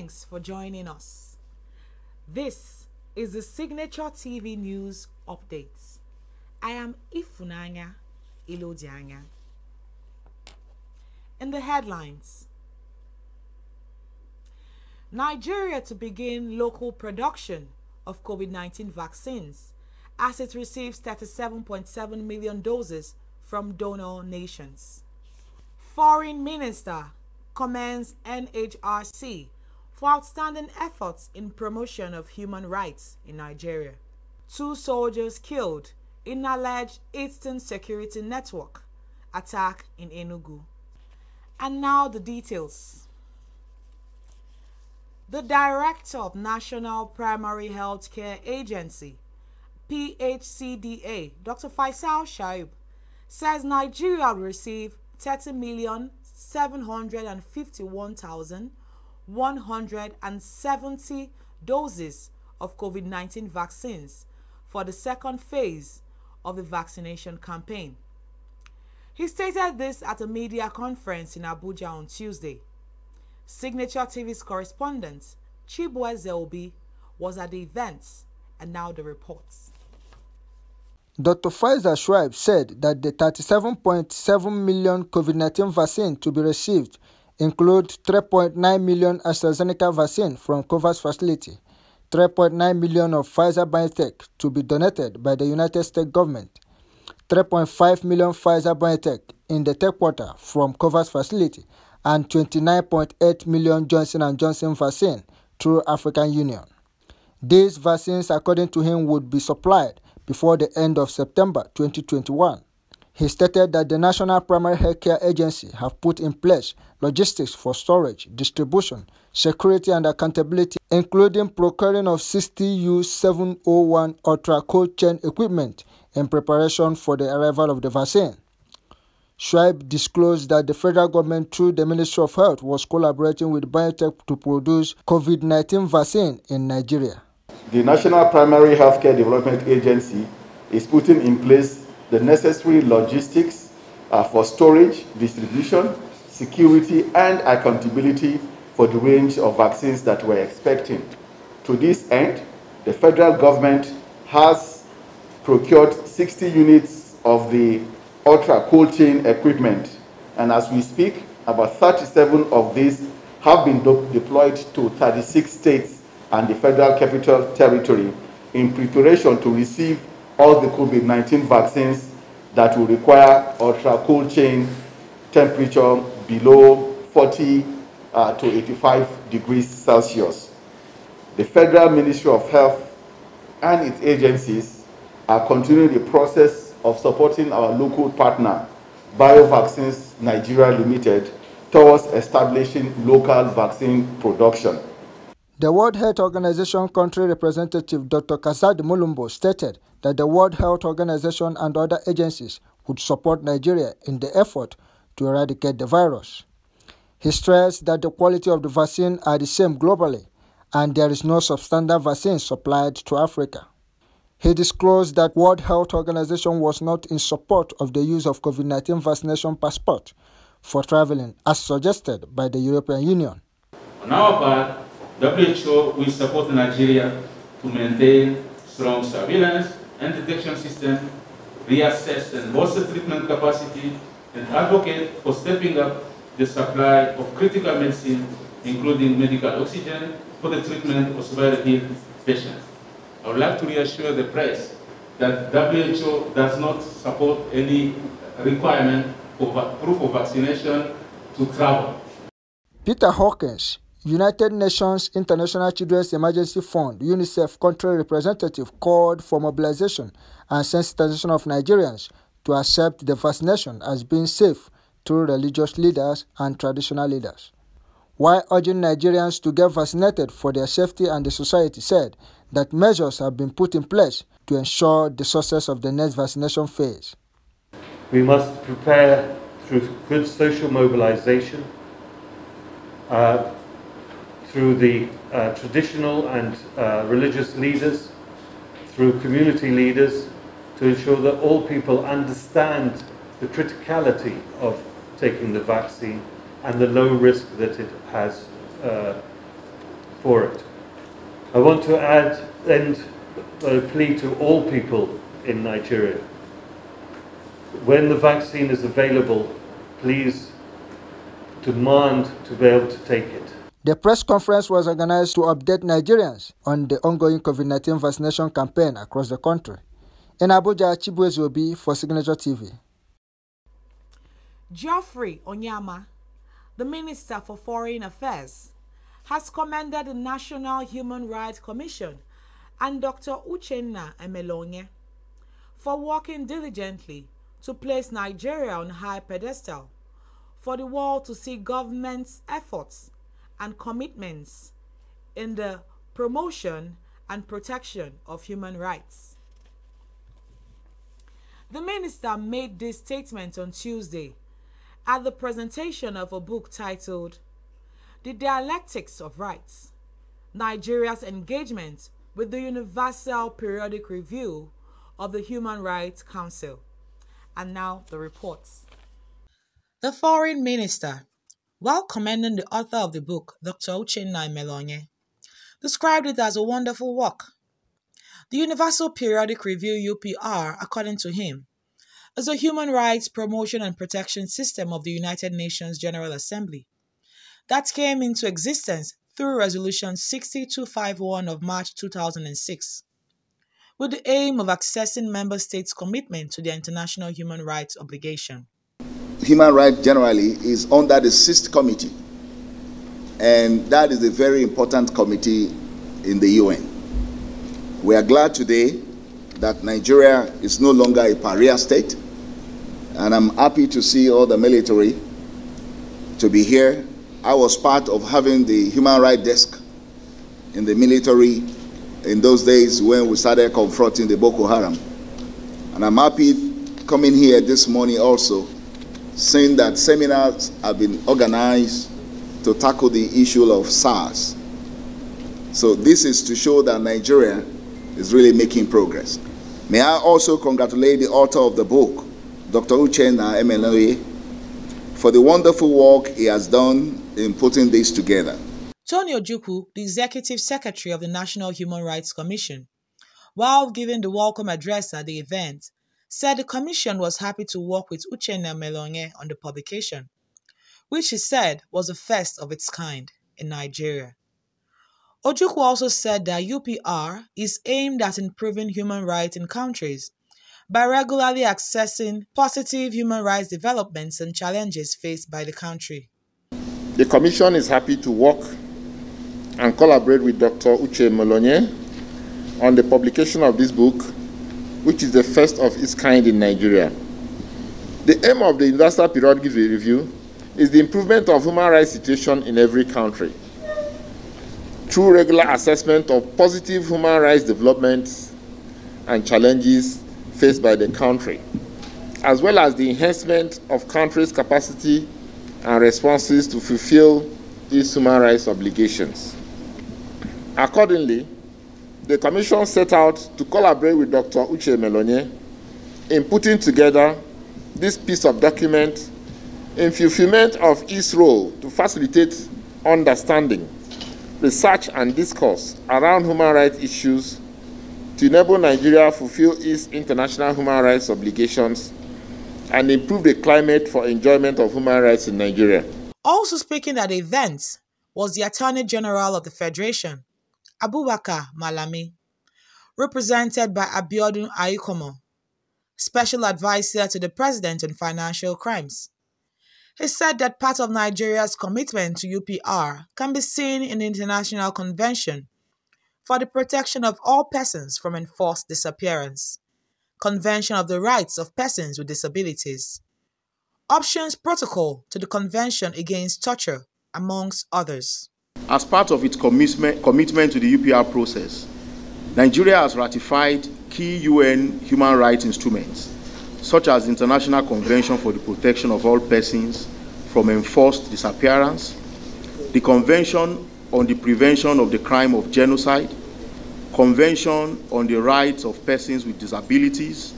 Thanks for joining us. This is the SignatureTV News Update. I am Ifunanya Ilodianya. In the headlines, Nigeria to begin local production of COVID-19 vaccines as it receives 37.7 million doses from donor nations. Foreign Minister commends NHRC for outstanding efforts in promotion of human rights in Nigeria. 2 soldiers killed in alleged Eastern Security Network attack in Enugu. And now the details. The Director of National Primary Health Care Agency, PHCDA, Dr. Faisal Shaib, says Nigeria will receive 30,751,170 doses of COVID-19 vaccines for the second phase of the vaccination campaign. He stated this at a media conference in Abuja on Tuesday. Signature TV's correspondent, Chibwe Obi, was at the event, and now the reports. Dr. Faisal Shaib said that the 37.7 million COVID-19 vaccine to be received include 3.9 million AstraZeneca vaccine from COVAX facility, 3.9 million of Pfizer-BioNTech to be donated by the United States government, 3.5 million Pfizer-BioNTech in the third quarter from COVAX facility, and 29.8 million Johnson & Johnson vaccine through African Union. These vaccines, according to him, would be supplied before the end of September 2021. He stated that the National Primary Healthcare Agency have put in place logistics for storage, distribution, security and accountability, including procuring of 60 U701 ultra-cold chain equipment in preparation for the arrival of the vaccine. Shaib disclosed that the federal government through the Ministry of Health was collaborating with BioNTech to produce COVID-19 vaccine in Nigeria. The National Primary Healthcare Development Agency is putting in place the necessary logistics for storage, distribution, security, and accountability for the range of vaccines that we're expecting. To this end, the federal government has procured 60 units of the ultra-cold chain equipment, and as we speak, about 37 of these have been deployed to 36 states and the Federal Capital Territory in preparation to receive all the COVID-19 vaccines that will require ultra-cold chain temperature below 40 to 85 degrees Celsius. The Federal Ministry of Health and its agencies are continuing the process of supporting our local partner, BioVaccines Nigeria Limited, towards establishing local vaccine production. The World Health Organization country representative Dr. Kasad Mulumbo stated that the World Health Organization and other agencies would support Nigeria in the effort to eradicate the virus. He stressed that the quality of the vaccine are the same globally and there is no substandard vaccine supplied to Africa. He disclosed that World Health Organization was not in support of the use of COVID-19 vaccination passport for traveling as suggested by the European Union. On our part, WHO will support Nigeria to maintain strong surveillance and detection system, reassess and bolster treatment capacity, and advocate for stepping up the supply of critical medicine, including medical oxygen, for the treatment of severely ill patients. I would like to reassure the press that WHO does not support any requirement for proof of vaccination to travel. Peter Hawkins, United Nations International Children's Emergency Fund, UNICEF country representative, called for mobilization and sensitization of Nigerians to accept the vaccination as being safe through religious leaders and traditional leaders. While urging Nigerians to get vaccinated for their safety and the society, said that measures have been put in place to ensure the success of the next vaccination phase. We must prepare through good social mobilization, through the traditional and religious leaders, through community leaders, to ensure that all people understand the criticality of taking the vaccine and the low risk that it has for it. I want to end a plea to all people in Nigeria. When the vaccine is available, please demand to be able to take it. The press conference was organized to update Nigerians on the ongoing COVID-19 vaccination campaign across the country. In Abuja, Chibueze Obi for Signature TV. Geoffrey Onyama, the Minister for Foreign Affairs, has commended the National Human Rights Commission and Dr. Uchenna Emelonye for working diligently to place Nigeria on a high pedestal for the world to see government's efforts and commitments in the promotion and protection of human rights. The minister made this statement on Tuesday at the presentation of a book titled The Dialectics of Rights, Nigeria's Engagement with the Universal Periodic Review of the Human Rights Council. And now the reports. The foreign minister, while commending the author of the book, Dr. Uchenna Emelonye, described it as a wonderful work. The Universal Periodic Review UPR, according to him, is a human rights promotion and protection system of the United Nations General Assembly that came into existence through Resolution 60251 of March 2006, with the aim of accessing member states' commitment to their international human rights obligation. Human rights generally is under the 6th committee, and that is a very important committee in the UN. We are glad today that Nigeria is no longer a pariah state, and I'm happy to see all the military to be here. I was part of having the human rights desk in the military in those days when we started confronting the Boko Haram. And I'm happy coming here this morning also, saying that seminars have been organized to tackle the issue of SARS. So this is to show that Nigeria is really making progress. May I also congratulate the author of the book, Dr. Uchenna Emelonye, for the wonderful work he has done in putting this together. Tony Ojukwu, the Executive Secretary of the National Human Rights Commission, while giving the welcome address at the event, said the Commission was happy to work with Uchenna Emelonye on the publication, which he said was the first of its kind in Nigeria. Ojukwu also said that UPR is aimed at improving human rights in countries by regularly assessing positive human rights developments and challenges faced by the country. The Commission is happy to work and collaborate with Dr. Uche Emelonye on the publication of this book, which is the first of its kind in Nigeria. The aim of the Universal Periodic Review is the improvement of human rights situation in every country through regular assessment of positive human rights developments and challenges faced by the country, as well as the enhancement of countries' capacity and responses to fulfill its human rights obligations. Accordingly, the Commission set out to collaborate with Dr. Uche Emelonye in putting together this piece of document in fulfillment of its role to facilitate understanding, research and discourse around human rights issues to enable Nigeria fulfill its international human rights obligations and improve the climate for enjoyment of human rights in Nigeria. Also speaking at the event was the Attorney General of the Federation, Abubakar Malami, represented by Abiodun Aikomo, Special Advisor to the President on Financial Crimes. He said that part of Nigeria's commitment to UPR can be seen in the International Convention for the Protection of All Persons from Enforced Disappearance, Convention of the Rights of Persons with Disabilities, Options Protocol to the Convention Against Torture, amongst others. As part of its commitment to the UPR process, Nigeria has ratified key UN human rights instruments, such as the International Convention for the Protection of All Persons from Enforced Disappearance, the Convention on the Prevention of the Crime of Genocide, Convention on the Rights of Persons with Disabilities,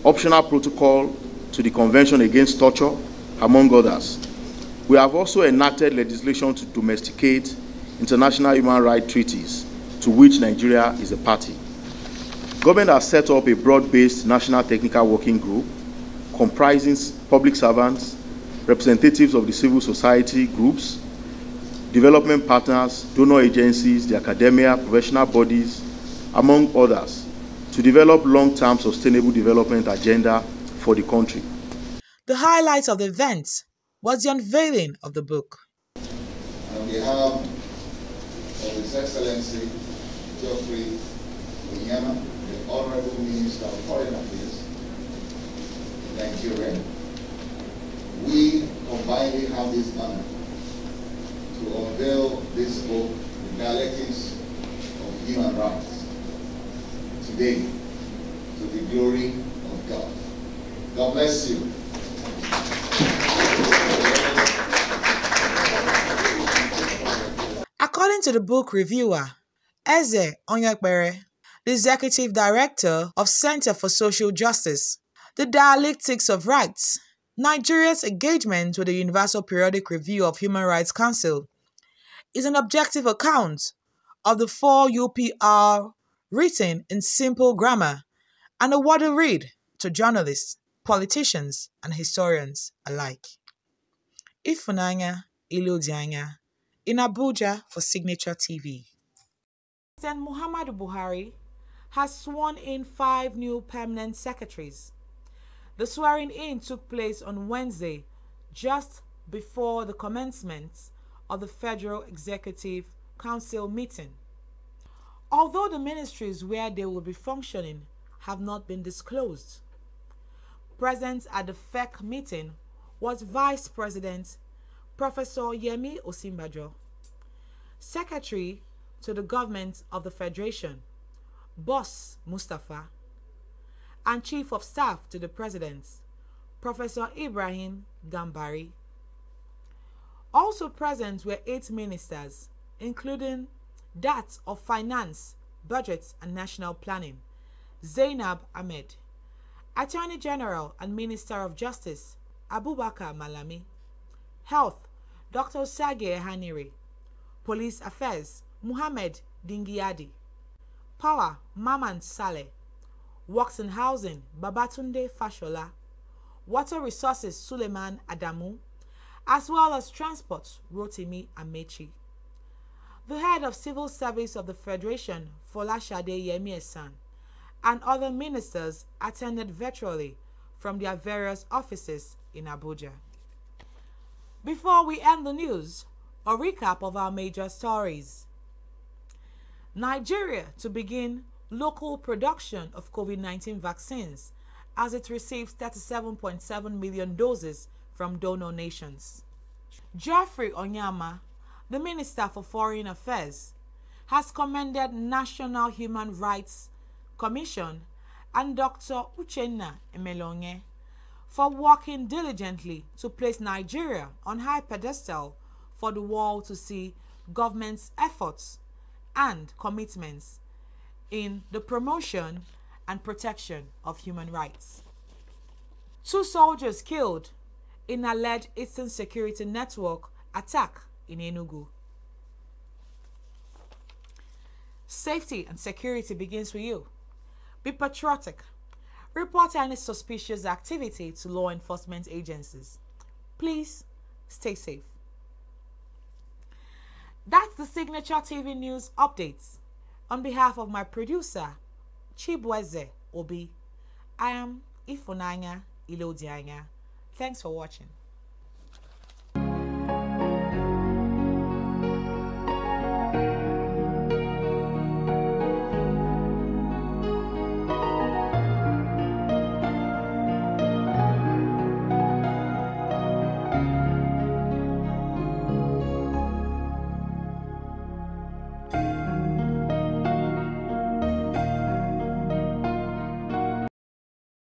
Optional Protocol to the Convention Against Torture, among others. We have also enacted legislation to domesticate international human rights treaties to which Nigeria is a party. Government has set up a broad-based national technical working group comprising public servants, representatives of the civil society groups, development partners, donor agencies, the academia, professional bodies, among others, to develop long-term sustainable development agenda for the country. The highlight of the event was the unveiling of the book. On behalf of His Excellency Geoffrey Onyema, the Honorable Minister of Foreign Affairs in Nigeria, we combinedly have this honor to unveil this book, The Dialectics of Human Rights, today, to the glory of God. God bless you. According to the book reviewer, Eze Onyekbere, the Executive Director of Center for Social Justice, The Dialectics of Rights, Nigeria's engagement with the Universal Periodic Review of Human Rights Council, is an objective account of the 4 UPR written in simple grammar and a worthy read to journalists, politicians, and historians alike. Ifunanya Ilodianya in Abuja for Signature TV. President Muhammadu Buhari has sworn in 5 new permanent secretaries. The swearing-in took place on Wednesday, just before the commencement of the Federal Executive Council meeting. Although the ministries where they will be functioning have not been disclosed, present at the FEC meeting was Vice President Professor Yemi Osinbajo, Secretary to the Government of the Federation, Boss Mustafa, and Chief of Staff to the President, Professor Ibrahim Gambari. Also present were 8 ministers, including that of Finance, Budget and National Planning, Zainab Ahmed, Attorney General and Minister of Justice, Abubakar Malami, Health, Dr. Sage Hanire, Police Affairs, Muhammad Dingiadi, Power, Maman Saleh, Works and Housing, Babatunde Fashola, Water Resources, Suleiman Adamu, as well as Transport, Rotimi Amechi. The head of Civil Service of the Federation, Folashade Yemi Esan, and other ministers attended virtually from their various offices in Abuja. Before we end the news, a recap of our major stories. Nigeria to begin local production of COVID-19 vaccines as it receives 37.7 million doses from donor nations. Geoffrey Onyema, the Minister for Foreign Affairs, has commended National Human Rights Commission and Dr. Uchenna Emelonye for working diligently to place Nigeria on high pedestal for the world to see government's efforts and commitments in the promotion and protection of human rights. 2 soldiers killed in alleged Eastern Security Network attack in Enugu. Safety and security begins with you. Be patriotic. Report any suspicious activity to law enforcement agencies. Please stay safe. That's the Signature TV News Updates. On behalf of my producer, Chibweze Obi, I am Ifunanya Ilodianya. Thanks for watching.